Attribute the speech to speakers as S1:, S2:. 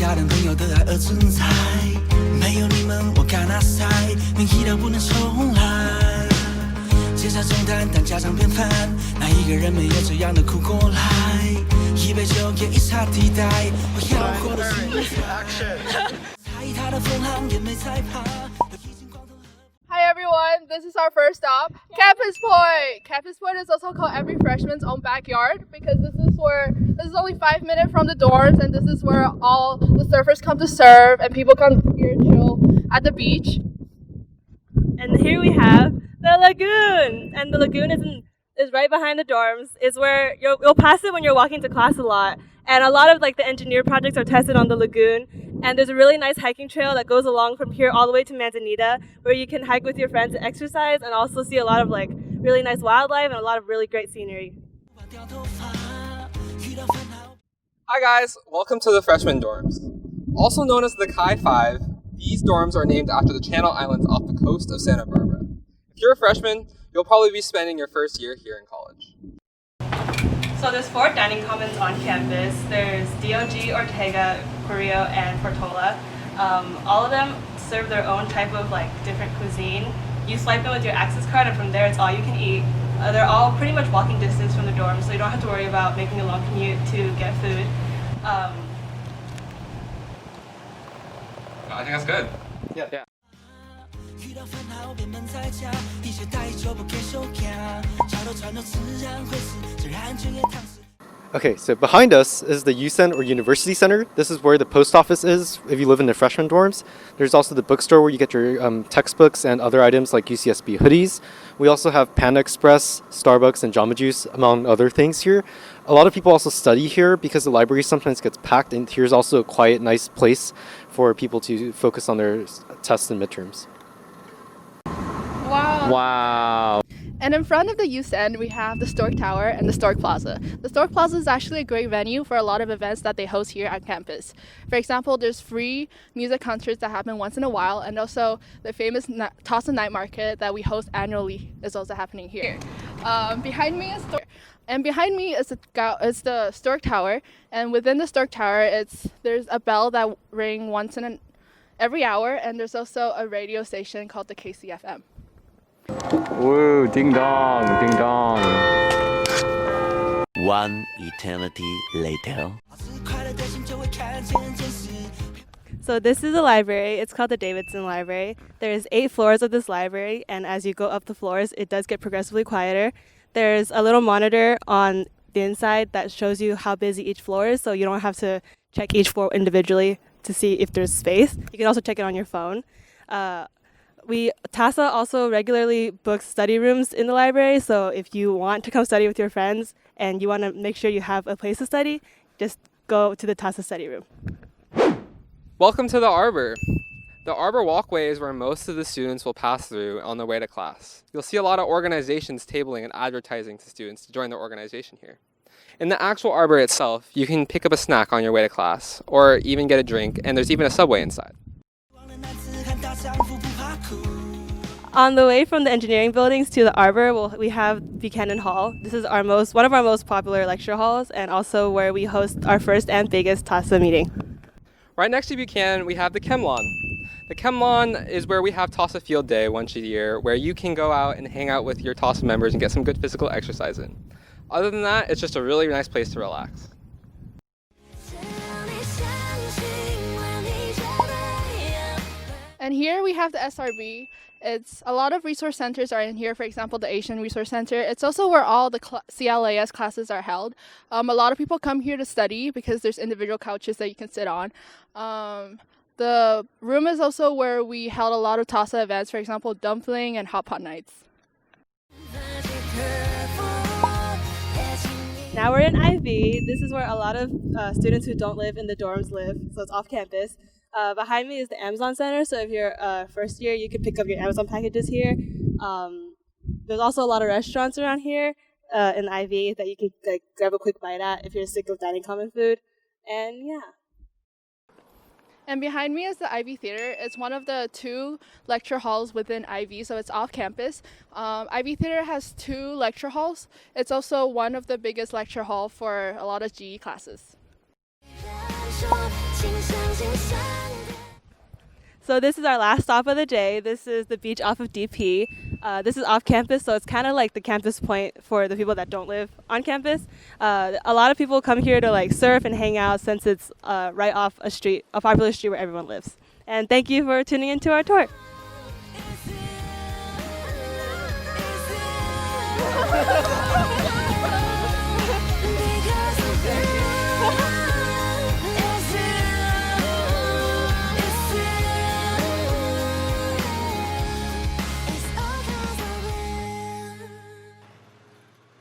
S1: 家人朋友的爱而存在，没有你们我干那塞，能一到不能重来。接下重担当家常便饭，哪一个人没有这样的苦过来？一杯酒也一茶替代，我要活的精彩。猜他的分行也没猜怕。
S2: Hi everyone, this is our first stop, Campus Point. Campus Point is also called every freshman's own backyard because this is only 5 minutes from the dorms, and this is where all the surfers come to surf and people come here and chill at the beach.
S3: And here we have the lagoon, and the lagoon is right behind the dorms. It's where you'll pass it when you're walking to class a lot, and a lot of like the engineer projects are tested on the lagoon. And there's a really nice hiking trail that goes along from here all the way to Manzanita, where you can hike with your friends and exercise, and also see a lot of like really nice wildlife and a lot of really great scenery.
S4: Hi guys, welcome to the freshman dorms. Also known as the Chi 5, these dorms are named after the Channel Islands off the coast of Santa Barbara. If you're a freshman, you'll probably be spending your first year here in college.
S3: So there's 4 dining commons on campus. There's DOG, Ortega, Carrillo, and Portola. All of them serve their own type of like different cuisine. You swipe in with your access card, and from there it's all you can eat. They're all pretty much walking distance from the dorm, so you don't have to worry about making a long commute to get food.
S4: I think that's good. Yeah.
S5: Okay, so behind us is the UCEN or University Center. This is where the post office is if you live in the freshman dorms. There's also the bookstore where you get your textbooks and other items like UCSB hoodies. We also have Panda Express, Starbucks, and Jamba Juice, among other things here. A lot of people also study here because the library sometimes gets packed, and here's also a quiet, nice place for people to focus on their tests and midterms.
S2: Wow. And in front of the UCEN, we have the Stork Tower and the Stork Plaza. The Stork Plaza is actually a great venue for a lot of events that they host here on campus. For example, there's free music concerts that happen once in a while, and also the famous TASA night market that we host annually is also happening here. Behind me is the Stork Tower, and within the Stork Tower, there's a bell that rings once in every hour, and there's also a radio station called the KCFM.
S6: Woo, ding dong, ding dong.
S7: One eternity later.
S3: So this is a library. It's called the Davidson Library. There's 8 floors of this library, and as you go up the floors, it does get progressively quieter. There's a little monitor on the inside that shows you how busy each floor is, so you don't have to check each floor individually to see if there's space. You can also check it on your phone. TASA also regularly books study rooms in the library, so if you want to come study with your friends and you want to make sure you have a place to study, just go to the TASA study room.
S4: Welcome to the Arbor. The Arbor walkway is where most of the students will pass through on their way to class. You'll see a lot of organizations tabling and advertising to students to join their organization here. In the actual Arbor itself, you can pick up a snack on your way to class, or even get a drink, and there's even a subway inside.
S3: On the way from the engineering buildings to the Arbor, we have Buchanan Hall. This is one of our most popular lecture halls, and also where we host our first and biggest TASA meeting.
S4: Right next to Buchanan, we have the Chem Lawn. The Chem Lawn is where we have TASA Field Day once a year, where you can go out and hang out with your TASA members and get some good physical exercise in. Other than that, it's just a really nice place to relax.
S2: And here we have the SRB. A lot of resource centers are in here. For example, the Asian Resource Center. It's also where all the CLAS classes are held. A lot of people come here to study because there's individual couches that you can sit on. The room is also where we held a lot of TASA events. For example, dumpling and hot pot nights.
S3: Now we're in IB. This is where a lot of students who don't live in the dorms live, so it's off campus. Behind me is the Amazon Center, so if you're first year, you can pick up your Amazon packages here. There's also a lot of restaurants around here in IB that you can grab a quick bite at if you're sick of dining common food. And yeah.
S2: And behind me is the Ivy Theater. It's one of the 2 lecture halls within Ivy, so it's off campus. Ivy Theater has 2 lecture halls. It's also one of the biggest lecture hall for a lot of GE classes.
S3: So this is our last stop of the day. This is the beach off of DP. This is off campus, so it's kind of like the campus point for the people that don't live on campus. A lot of people come here to like surf and hang out since it's right off a street, a popular street where everyone lives. And thank you for tuning into our tour.